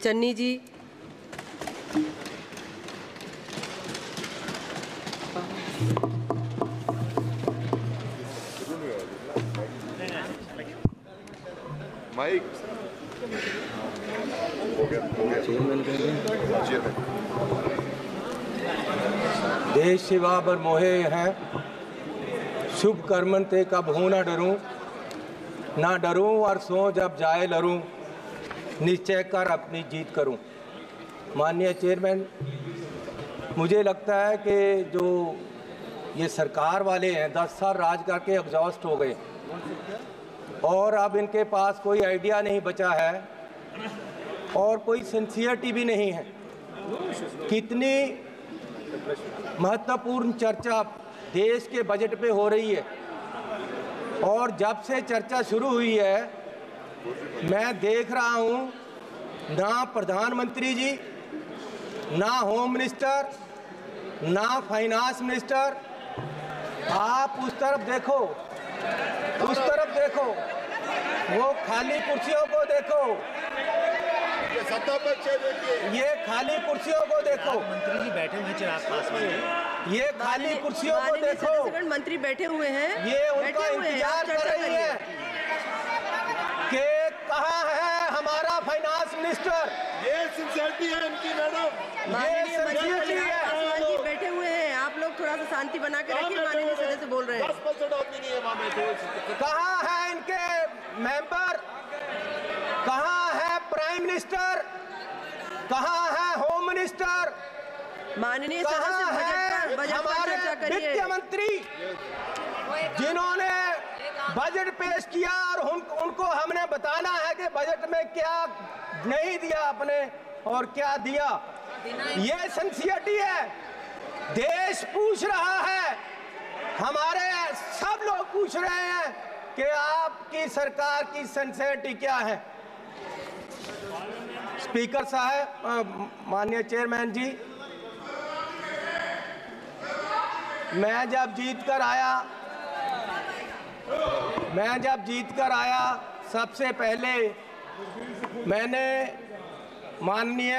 चन्नी जी। Mic देश सेवा बर मोहे हैं, शुभ कर्मन ते कब हूँ ना डरूं और सो जब जाए लरूं, निश्चय कर अपनी जीत करूं। माननीय चेयरमैन, मुझे लगता है कि जो ये सरकार वाले हैं 10 साल राज करके एग्जॉस्ट हो गए और अब इनके पास कोई आइडिया नहीं बचा है और कोई सिंसियरिटी भी नहीं है। कितनी महत्वपूर्ण चर्चा देश के बजट पे हो रही है और जब से चर्चा शुरू हुई है मैं देख रहा हूँ ना प्रधानमंत्री जी, ना होम मिनिस्टर, ना फाइनेंस मिनिस्टर। आप उस तरफ देखो, उस तरफ देखो, वो खाली कुर्सियों को देखो, सत्ता पक्ष देखिए, ये खाली कुर्सियों को देखो। मंत्री जी बैठे हुए चिराग पासवान, ये खाली कुर्सियों को देखो, मंत्री बैठे हुए हैं, ये उनका इंतजार कर रही है कि कहाँ है हमारा फाइनेंस मिनिस्टर। ये सिंसियरिटी है इनकी मैडम, माननीय मंत्री पासवान जी बैठे हुए हैं। आप लोग थोड़ा सा शांति बना के रखिए, माननीय सदस्य बोल रहे हैं। 10% आदमी नहीं है वहाँ में। कहाँ है इनके मेंबर, कहाँ है प्राइम मिनिस्टर, कहाँ है होम मिनिस्टर, माननीय कहाँ सदस्य बजट पर हमारे चर्चा करिए। वित्त मंत्री जिन्होंने बजट पेश किया और उनको हमने बताना है कि बजट में क्या नहीं दिया आपने और क्या दिया। ये सिंसियरिटी है। देश पूछ रहा है, हमारे सब लोग पूछ रहे हैं कि आपकी सरकार की सिंसियरिटी क्या है। स्पीकर साहब, माननीय चेयरमैन जी, मैं जब जीत कर आया सबसे पहले मैंने माननीय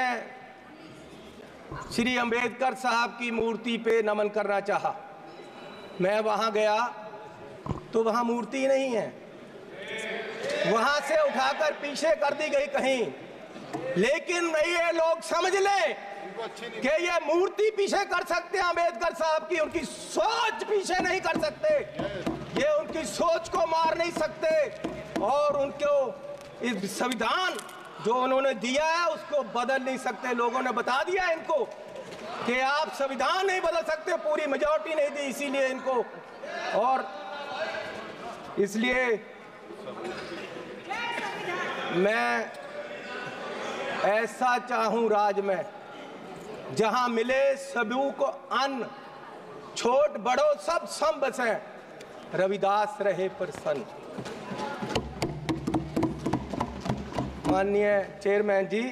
श्री अंबेडकर साहब की मूर्ति पे नमन करना चाहा। मैं वहाँ गया तो वहाँ मूर्ति नहीं है, वहाँ से उठाकर पीछे कर दी गई कहीं। लेकिन ये लोग समझ लें कि ये मूर्ति पीछे कर सकते हैं अंबेडकर साहब की, उनकी सोच पीछे नहीं कर सकते, ये उनकी सोच को मार नहीं सकते और उनको इस संविधान जो उन्होंने दिया है उसको बदल नहीं सकते। लोगों ने बता दिया इनको कि आप संविधान नहीं बदल सकते, पूरी मेजॉरिटी नहीं दी इसीलिए इनको। और इसलिए मैं ऐसा चाहूं राज में जहां मिले सभी को अन्न, छोट बड़ो सब सम बसें, रविदास रहे प्रसन्न। माननीय चेयरमैन जी,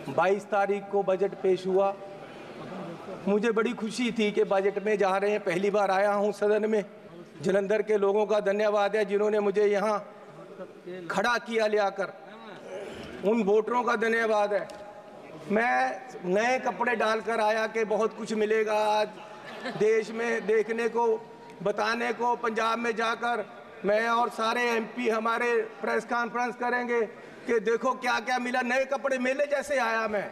22 तारीख को बजट पेश हुआ। मुझे बड़ी खुशी थी कि बजट में जा रहे हैं, पहली बार आया हूं सदन में। जलंधर के लोगों का धन्यवाद है जिन्होंने मुझे यहां खड़ा किया ले आकर, उन वोटरों का धन्यवाद है। मैं नए कपड़े डालकर आया कि बहुत कुछ मिलेगा आज देश में देखने को, बताने को। पंजाब में जाकर मैं और सारे एमपी हमारे प्रेस कॉन्फ्रेंस करेंगे कि देखो क्या क्या मिला, नए कपड़े मेले जैसे आया मैं।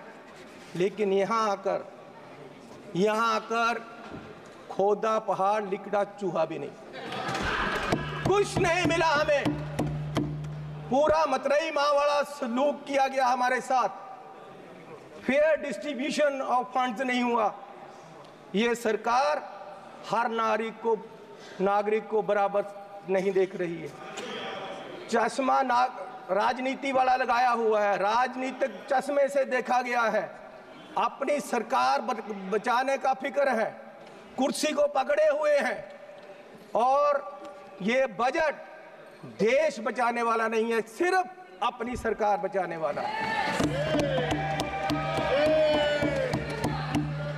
लेकिन यहाँ आकर खोदा पहाड़, लिकड़ा चूहा भी नहीं, कुछ नहीं मिला हमें। पूरा मतरई माँ वाला सलूक किया गया हमारे साथ, फेयर डिस्ट्रीब्यूशन ऑफ फंड्स नहीं हुआ। ये सरकार हर नागरिक को बराबर नहीं देख रही है। चश्मा राजनीति वाला लगाया हुआ है, राजनीतिक चश्मे से देखा गया है। अपनी सरकार बचाने का फिक्र है, कुर्सी को पकड़े हुए हैं और ये बजट देश बचाने वाला नहीं है, सिर्फ अपनी सरकार बचाने वाला है।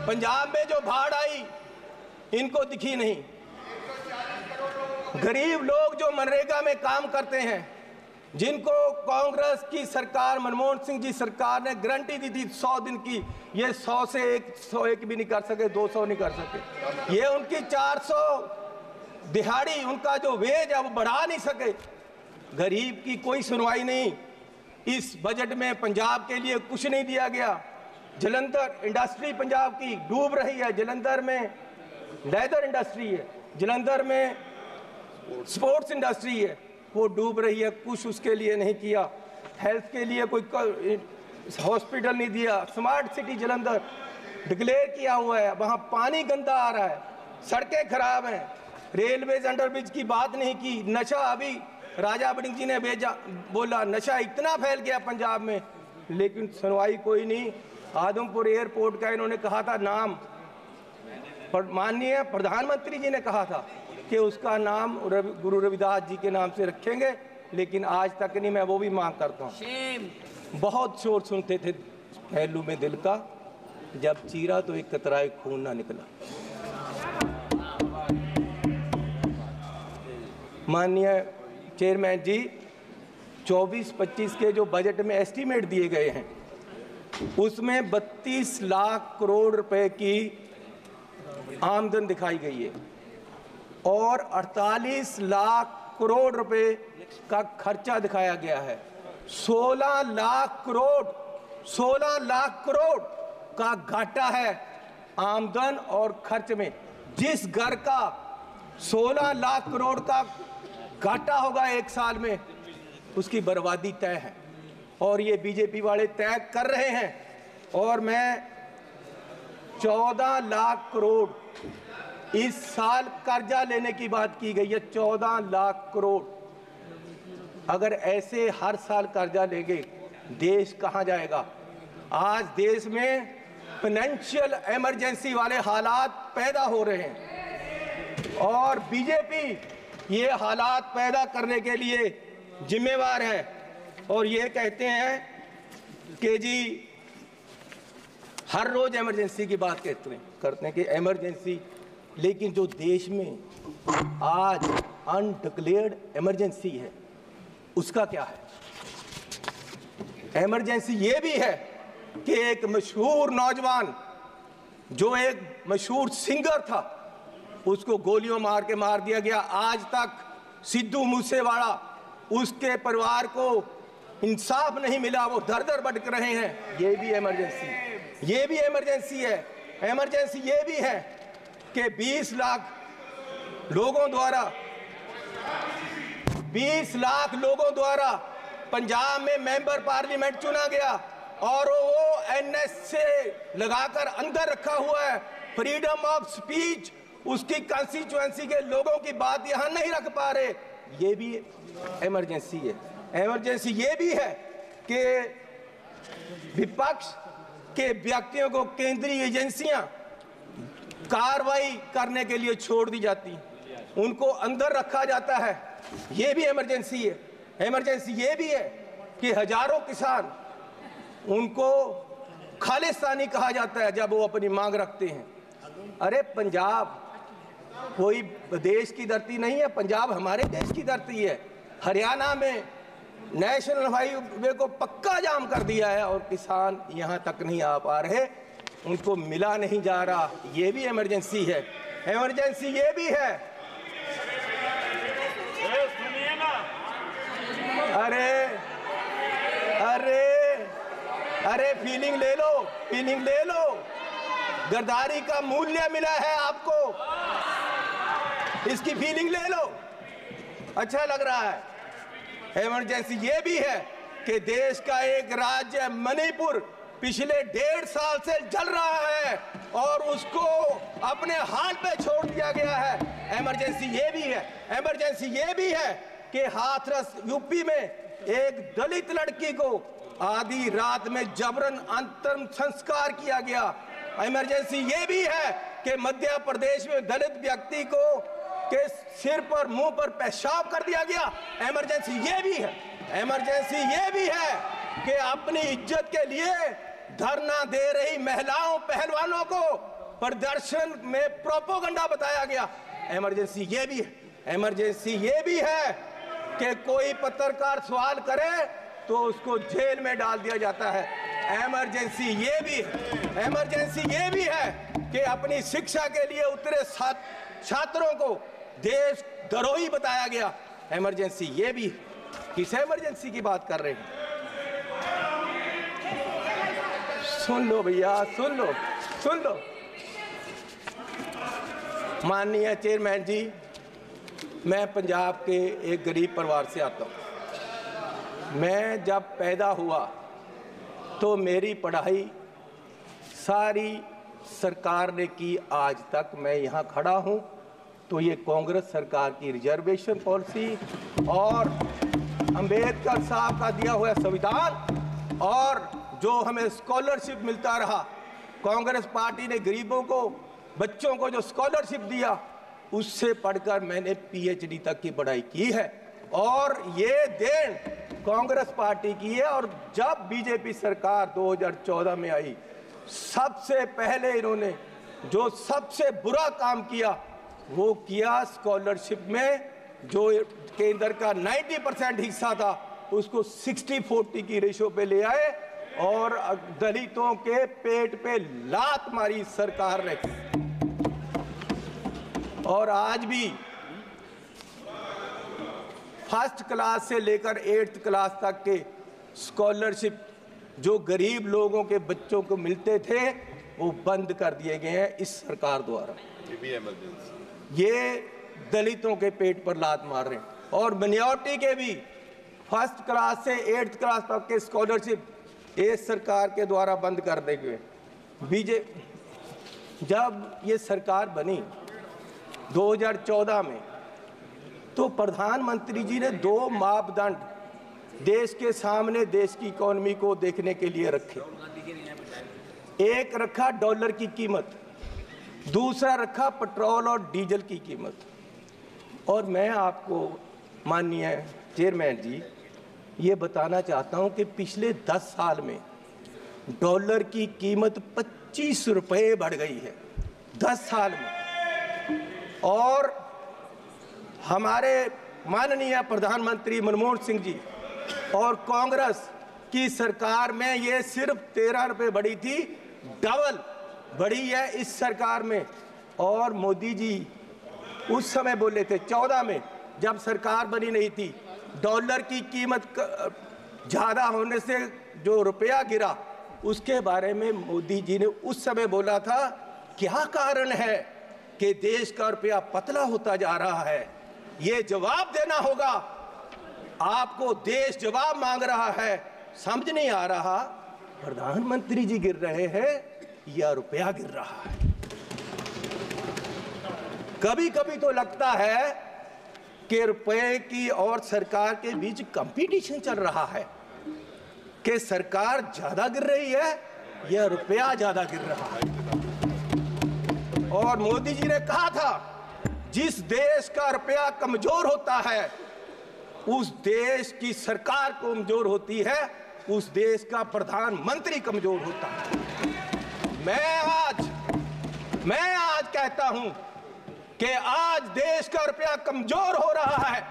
पंजाब में जो बाढ़ आई इनको दिखी नहीं। गरीब लोग जो मनरेगा में काम करते हैं जिनको कांग्रेस की सरकार, मनमोहन सिंह जी सरकार ने गारंटी दी थी 100 दिन की, ये 100 से 101 भी नहीं कर सके, 200 नहीं कर सके। ये उनकी 400 दिहाड़ी, उनका जो वेज है वो बढ़ा नहीं सके। गरीब की कोई सुनवाई नहीं। इस बजट में पंजाब के लिए कुछ नहीं दिया गया। जलंधर इंडस्ट्री पंजाब की डूब रही है। जलंधर में लेदर इंडस्ट्री है, जलंधर में स्पोर्ट्स इंडस्ट्री है, वो डूब रही है। कुछ उसके लिए नहीं किया। हेल्थ के लिए कोई हॉस्पिटल नहीं दिया। स्मार्ट सिटी जलंधर डिक्लेयर किया हुआ है, वहाँ पानी गंदा आ रहा है, सड़कें खराब हैं, रेलवेज अंडरब्रिज की बात नहीं की। नशा, अभी राजा बड़िंग जी ने बोला नशा इतना फैल गया पंजाब में, लेकिन सुनवाई कोई नहीं। आदमपुर एयरपोर्ट का इन्होंने कहा था नाम, माननीय प्रधानमंत्री जी ने कहा था कि उसका नाम गुरु रविदास जी के नाम से रखेंगे, लेकिन आज तक नहीं। मैं वो भी मांग करता हूँ। बहुत शोर सुनते थे पहलू में दिल का, जब चीरा तो एक कतराए खून ना निकला। माननीय चेयरमैन जी, 24-25 के जो बजट में एस्टीमेट दिए गए हैं, उसमें 32 लाख करोड़ रुपए की आमदन दिखाई गई है और 48 लाख करोड़ रुपए का खर्चा दिखाया गया है। 16 लाख करोड़ का घाटा है आमदन और खर्च में। जिस घर का 16 लाख करोड़ का घाटा होगा एक साल में, उसकी बर्बादी तय है और ये बीजेपी वाले तय कर रहे हैं। और मैं 14 लाख करोड़ इस साल कर्जा लेने की बात की गई है, 14 लाख करोड़। अगर ऐसे हर साल कर्जा लेंगे, देश कहां जाएगा? आज देश में फाइनेंशियल इमरजेंसी वाले हालात पैदा हो रहे हैं और बीजेपी ये हालात पैदा करने के लिए जिम्मेवार है। और ये कहते हैं कि जी हर रोज इमरजेंसी की बात करते हैं कि इमरजेंसी, लेकिन जो देश में आज अनडिक्लेयर्ड इमरजेंसी है उसका क्या है? इमरजेंसी ये भी है कि एक मशहूर नौजवान जो एक मशहूर सिंगर था, उसको गोलियों मार के मार दिया गया। आज तक सिद्धू मूसेवाला, उसके परिवार को इंसाफ नहीं मिला, वो दर दर भटक रहे हैं। ये भी इमरजेंसी, ये भी इमरजेंसी है। इमरजेंसी ये भी है कि 20 लाख लोगों द्वारा पंजाब में मेंबर पार्लियामेंट चुना गया और वो एनएस से लगाकर अंदर रखा हुआ है। फ्रीडम ऑफ स्पीच, उसकी कंस्टिट्यूएंसी के लोगों की बात यहां नहीं रख पा रहे। ये भी इमरजेंसी है। इमरजेंसी ये भी है कि विपक्ष के व्यक्तियों को केंद्रीय एजेंसियां कार्रवाई करने के लिए छोड़ दी जाती, उनको अंदर रखा जाता है। ये भी इमरजेंसी है। इमरजेंसी ये भी है कि हजारों किसान, उनको खालिस्तानी कहा जाता है जब वो अपनी मांग रखते हैं। अरे पंजाब कोई देश की धरती नहीं है, पंजाब हमारे देश की धरती है। हरियाणा में नेशनल हाईवे को पक्का जाम कर दिया है और किसान यहां तक नहीं आ पा रहे, उनको मिला नहीं जा रहा। ये भी इमरजेंसी है। इमरजेंसी ये भी है, अरे फीलिंग ले लो। गद्दारी का मूल्य मिला है आपको, इसकी फीलिंग ले लो, अच्छा लग रहा है। इमरजेंसी ये भी है कि देश का एक राज्य मणिपुर पिछले 1.5 साल से जल रहा है और उसको अपने हाल पे छोड़ दिया गया है। इमरजेंसी ये भी है। इमरजेंसी ये भी है कि हाथरस यूपी में एक दलित लड़की को आधी रात में जबरन अंतिम संस्कार किया गया। इमरजेंसी ये भी है कि मध्य प्रदेश में दलित व्यक्ति को के सिर पर, मुंह पर पेशाब कर दिया गया। इमरजेंसी ये भी है। इमरजेंसी ये भी है कि अपनी इज्जत के लिए धरना दे रही महिलाओं, पहलवानों को प्रदर्शन में प्रोपोगंडा बताया गया। इमरजेंसी ये भी है। इमरजेंसी ये भी है कि कोई पत्रकार सवाल करे तो उसको जेल में डाल दिया जाता है। इमरजेंसी ये भी है कि अपनी शिक्षा के लिए उतरे छात्रों को देशद्रोही बताया गया। इमरजेंसी ये भी। किस इमरजेंसी की बात कर रहे हैं? सुन लो भैया, सुन लो। माननीय चेयरमैन जी, मैं पंजाब के एक गरीब परिवार से आता हूँ। मैं जब पैदा हुआ तो मेरी पढ़ाई सारी सरकार ने की। आज तक मैं यहाँ खड़ा हूँ तो ये कांग्रेस सरकार की रिजर्वेशन पॉलिसी और अंबेडकर साहब का दिया हुआ संविधान और जो हमें स्कॉलरशिप मिलता रहा, कांग्रेस पार्टी ने गरीबों को, बच्चों को जो स्कॉलरशिप दिया, उससे पढ़कर मैंने पीएचडी तक की पढ़ाई की है और ये देन कांग्रेस पार्टी की है। और जब बीजेपी सरकार 2014 में आई, सबसे पहले इन्होंने जो सबसे बुरा काम किया वो किया, स्कॉलरशिप में जो केंद्र का 90% हिस्सा था उसको 60-40 की रेशो पे ले आए और दलितों के पेट पे लात मारी सरकार ने। और आज भी फर्स्ट क्लास से लेकर 8th क्लास तक के स्कॉलरशिप जो गरीब लोगों के बच्चों को मिलते थे वो बंद कर दिए गए हैं इस सरकार द्वारा। ये दलितों के पेट पर लात मार रहे हैं। और मिनॉरिटी के भी फर्स्ट क्लास से 8th क्लास तक के स्कॉलरशिप इस सरकार के द्वारा बंद कर दिए गए। जब ये सरकार बनी 2014 में तो प्रधानमंत्री जी ने 2 मापदंड देश के सामने देश की इकोनॉमी को देखने के लिए रखे। एक रखा डॉलर की कीमत, दूसरा रखा पेट्रोल और डीजल की कीमत। और मैं आपको माननीय चेयरमैन जी ये बताना चाहता हूं कि पिछले 10 साल में डॉलर की कीमत 25 रुपये बढ़ गई है 10 साल में। और हमारे माननीय प्रधानमंत्री मनमोहन सिंह जी और कांग्रेस की सरकार में ये सिर्फ 13 रुपये बढ़ी थी, डबल बढ़ी है इस सरकार में। और मोदी जी उस समय बोले थे 14 में जब सरकार बनी नहीं थी, डॉलर की कीमत ज़्यादा होने से जो रुपया गिरा उसके बारे में मोदी जी ने उस समय बोला था क्या कारण है कि देश का रुपया पतला होता जा रहा है, ये जवाब देना होगा आपको। देश जवाब मांग रहा है, समझ नहीं आ रहा प्रधानमंत्री जी गिर रहे हैं या रुपया गिर रहा है। कभी कभी तो लगता है कि रुपए की और सरकार के बीच कंपटीशन चल रहा है कि सरकार ज्यादा गिर रही है या रुपया ज्यादा गिर रहा है। और मोदी जी ने कहा था जिस देश का रुपया कमजोर होता है उस देश की सरकार कमजोर होती है, उस देश का प्रधानमंत्री कमजोर होता है। मैं आज कहता हूं कि आज देश का रुपया कमजोर हो रहा है,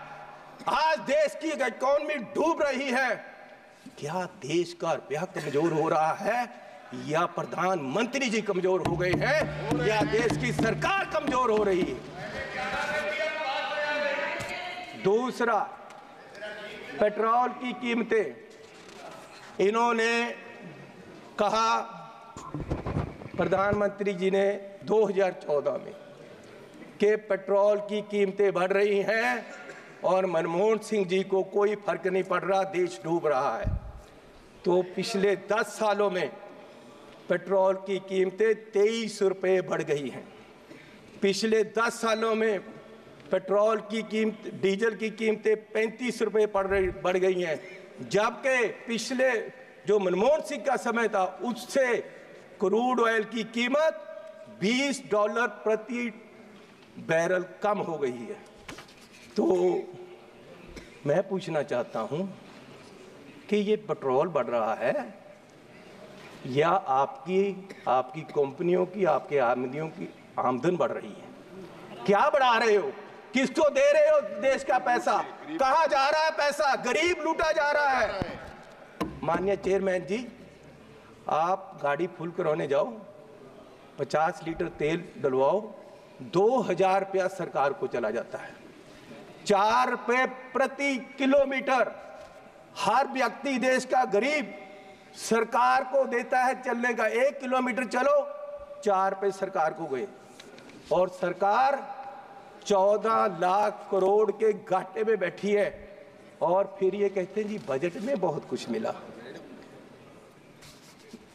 आज देश की इकोनॉमी डूब रही है। क्या देश का रुपया कमजोर हो रहा है या प्रधानमंत्री जी कमजोर हो गए हैं या देश की सरकार कमजोर हो रही है? दूसरा, पेट्रोल की कीमतें इन्होंने कहा, प्रधानमंत्री जी ने 2014 में कि पेट्रोल की कीमतें बढ़ रही हैं और मनमोहन सिंह जी को कोई फर्क नहीं पड़ रहा, देश डूब रहा है। तो पिछले 10 सालों में पेट्रोल की कीमतें 23 रुपये बढ़ गई हैं। पिछले 10 सालों में पेट्रोल की कीमत, डीजल की कीमतें 35 रुपये बढ़ गई हैं, जबकि पिछले जो मनमोहन सिंह का समय था उससे क्रूड ऑयल की कीमत $20 प्रति बैरल कम हो गई है। तो मैं पूछना चाहता हूं कि ये पेट्रोल बढ़ रहा है या आपकी कंपनियों की, आपके आमदनियों की आमदन बढ़ रही है? क्या बढ़ा रहे हो? किसको दे रहे हो देश का पैसा? कहां जा रहा है पैसा? गरीब लूटा जा रहा है। माननीय चेयरमैन जी, आप गाड़ी फुल कराने जाओ, 50 लीटर तेल डलवाओ, 2000 रुपया सरकार को चला जाता है। 4 रुपए प्रति किलोमीटर हर व्यक्ति देश का गरीब सरकार को देता है चलने का। 1 किलोमीटर चलो 4 रुपए सरकार को गए, और सरकार 14 लाख करोड़ के घाटे में बैठी है, और फिर ये कहते हैं जी बजट में बहुत कुछ मिला।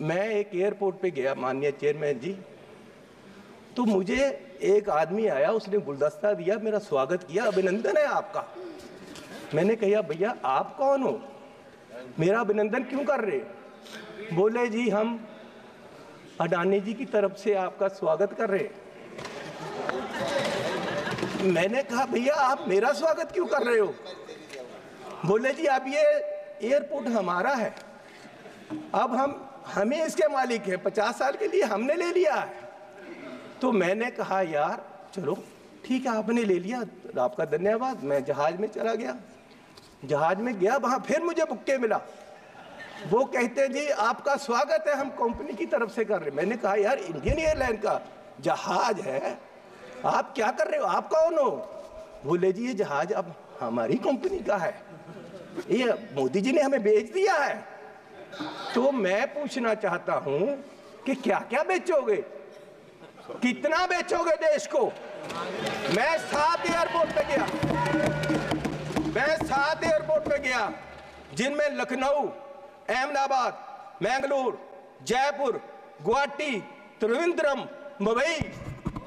मैं एक एयरपोर्ट पे गया माननीय चेयरमैन जी, तो मुझे एक आदमी आया, उसने गुलदस्ता दिया, मेरा स्वागत किया, अभिनंदन है आपका। मैंने कहा भैया आप कौन हो, मेरा अभिनंदन क्यों कर रहे? बोले जी हम अडानी जी की तरफ से आपका स्वागत कर रहे। मैंने कहा भैया आप मेरा स्वागत क्यों कर रहे हो? बोले जी अब ये एयरपोर्ट हमारा है, अब हमें इसके मालिक है, 50 साल के लिए हमने ले लिया है। तो मैंने कहा यार चलो ठीक है, आपने ले लिया, आपका धन्यवाद। मैं जहाज में चला गया, जहाज में गया, वहां फिर मुझे बुक्के मिला। वो कहते जी आपका स्वागत है, हम कंपनी की तरफ से कर रहे। मैंने कहा यार इंडियन एयरलाइन का जहाज है, आप क्या कर रहे हो, आप कौन हो? बोले जी ये जहाज अब हमारी कंपनी का है, ये मोदी जी ने हमें बेच दिया है। तो मैं पूछना चाहता हूं कि क्या क्या बेचोगे, कितना बेचोगे देश को? मैं 7 एयरपोर्ट पे गया, जिनमें लखनऊ, अहमदाबाद, मैंगलोर, जयपुर, गुवाहाटी, त्रिवेंद्रम, मुंबई,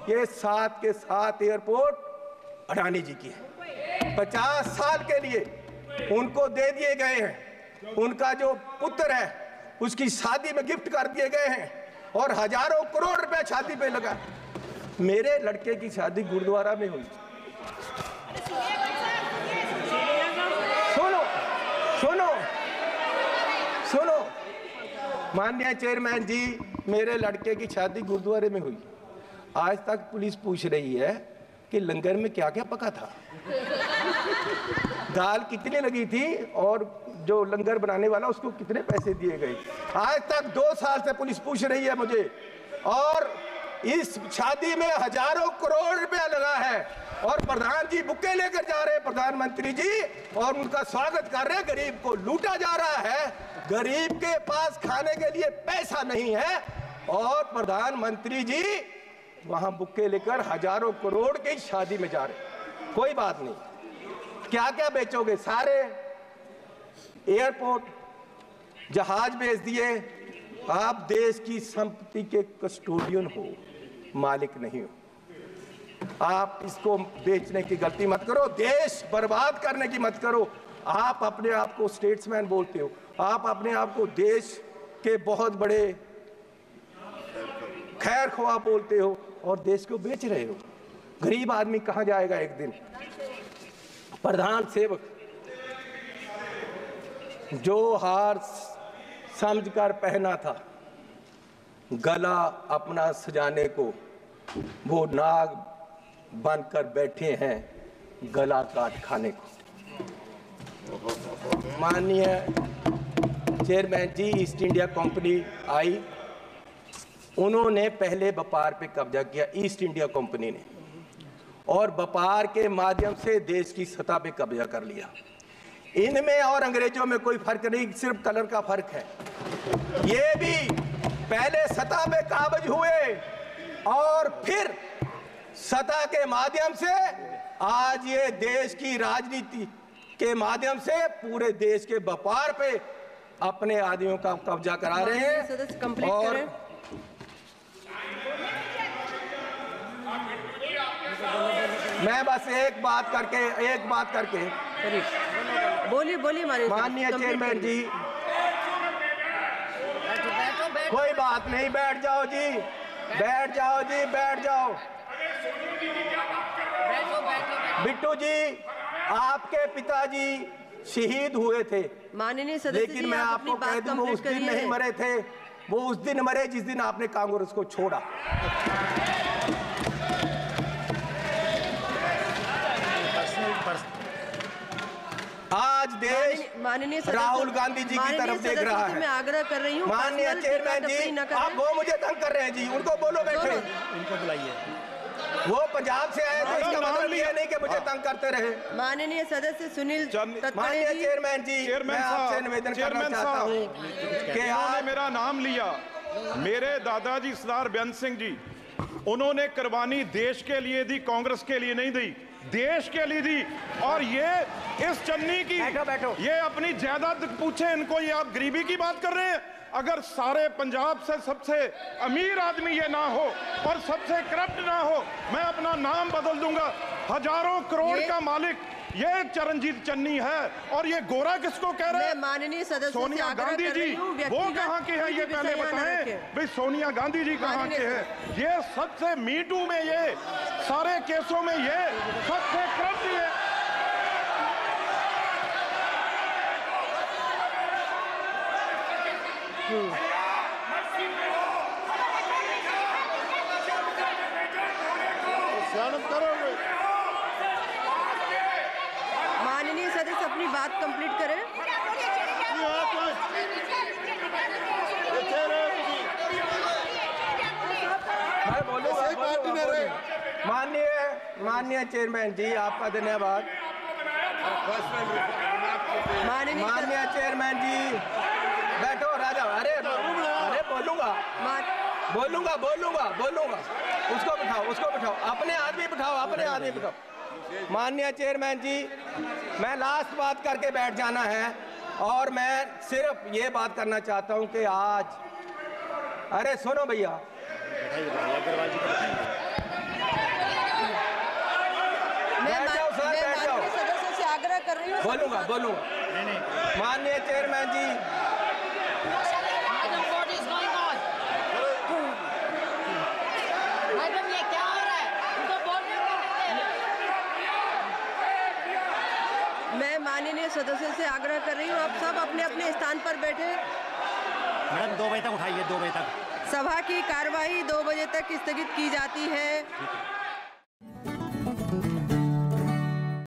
ये 7 के 7 एयरपोर्ट अडानी जी की है। 50 साल के लिए उनको दे दिए गए हैं, उनका जो पुत्र है उसकी शादी में गिफ्ट कर दिए गए हैं, और हजारों करोड़ रुपए शादी पे लगा। मेरे लड़के की शादी गुरुद्वारा में हुई। सुनो सुनो सुनो माननीय चेयरमैन जी, मेरे लड़के की शादी गुरुद्वारे में हुई। आज तक पुलिस पूछ रही है कि लंगर में क्या क्या पका था, दाल कितनी लगी थी, और जो लंगर बनाने वाला उसको कितने पैसे दिए गए। आज तक 2 साल से पुलिस पूछ रही है मुझे, और इस शादी में हजारों करोड़ रुपया लगा है, और प्रधान जी बुके लेकर जा रहे हैं, प्रधानमंत्री जी, और उनका स्वागत कर रहे हैं। गरीब को लूटा जा रहा है, गरीब के पास खाने के लिए पैसा नहीं है, और प्रधानमंत्री जी वहां बुके लेकर हजारों करोड़ की शादी में जा रहे। कोई बात नहीं, क्या क्या बेचोगे? सारे एयरपोर्ट, जहाज बेच दिए। आप देश की संपत्ति के कस्टोडियन हो, मालिक नहीं हो। आप इसको बेचने की गलती मत करो, देश बर्बाद करने की मत करो। आप अपने आप को स्टेट्समैन बोलते हो, आप अपने आप को देश के बहुत बड़े खैर ख्वाह बोलते हो, और देश को बेच रहे हो। गरीब आदमी कहां जाएगा एक दिन? प्रधान सेवक जो हार समझकर पहना था गला अपना सजाने को, वो नाग बनकर बैठे हैं गला काट खाने को। माननीय चेयरमैन जी, ईस्ट इंडिया कंपनी आई, उन्होंने पहले व्यापार पे कब्जा किया, ईस्ट इंडिया कंपनी ने, और व्यापार के माध्यम से देश की सतह पे कब्जा कर लिया। इनमें और अंग्रेजों में कोई फर्क नहीं, सिर्फ कलर का फर्क है। ये भी पहले सतह पे काबज हुए, और फिर सतह के माध्यम से आज ये देश की राजनीति के माध्यम से पूरे देश के व्यापार पे अपने आदमियों का कब्जा करा रहे हैं। और मैं बस एक बात करके बोलिए माननीय चेयरमैन जी, कोई बात नहीं, बैठ जाओ जी, बैठ जाओ। बिट्टू जी, आपके पिताजी शहीद हुए थे, माननीय सदस्य, लेकिन मैं आपको कह दूं वो उस दिन नहीं मरे थे, वो उस दिन मरे जिस दिन आपने कांग्रेस को छोड़ा। आज देश माननीय राहुल गांधी जी की तरफ देख रहा है। मैं आग्रह कर रही हूँ, माननीय चेयरमैन जी, आप वो मुझे तंग कर रहे हैं जी, उनको बोलो बैठे। इनको बुलाइए। वो पंजाब से आए तो इसका मतलब ये नहीं कि मुझे तंग करते रहे। माननीय सदस्य सुनील माननीय चेयरमैन जी, मैं आपसे निवेदन करना चाहता हूँ कि आपने मेरा नाम लिया। मेरे दादाजी सरदार बेअंत सिंह जी, उन्होंने कुर्बानी देश के लिए दी, कांग्रेस के लिए नहीं दी, देश के लिए दी। और ये इस चन्नी की ये अपनी जायदाद पूछे इनको, ये आप गरीबी की बात कर रहे हैं। अगर सारे पंजाब से सबसे अमीर आदमी ये ना हो और सबसे करप्ट ना हो, मैं अपना नाम बदल दूंगा। हजारों करोड़ का मालिक ये चरणजीत चन्नी है। और ये गोरा किसको कह रहे हैं? माननीय सदस्य सोनिया गांधी जी, वो कहाँ के हैं ये पहले बताएं भाई। सोनिया गांधी जी कहाँ के हैं? ये सबसे मीटू में, ये सारे केसों में ये सबसे करप्ट है। माननीय सदस्य अपनी बात कंप्लीट करें। मैं बोलूँगा। माननीय चेयरमैन जी, आपका धन्यवाद। माननीय चेयरमैन जी, बैठो राजा। अरे बोलूंगा। उसको बिठाओ, अपने आदमी बिठाओ। माननीय चेयरमैन जी, मैं लास्ट बात करके बैठ जाना है और मैं सिर्फ ये बात करना चाहता हूं कि आज, अरे सुनो भैया, बैठ जाओ सर, बैठ जाओ। सदस्य से आग्रह कर रही हूँ। बोलूंगा। माननीय चेयरमैन जी, मैं माननीय सदस्यों से आग्रह कर रही हूँ, आप सब अपने अपने स्थान पर बैठे। मैडम 2 बजे तक उठाइए, 2 बजे तक। सभा की कार्यवाही 2 बजे तक स्थगित की जाती है।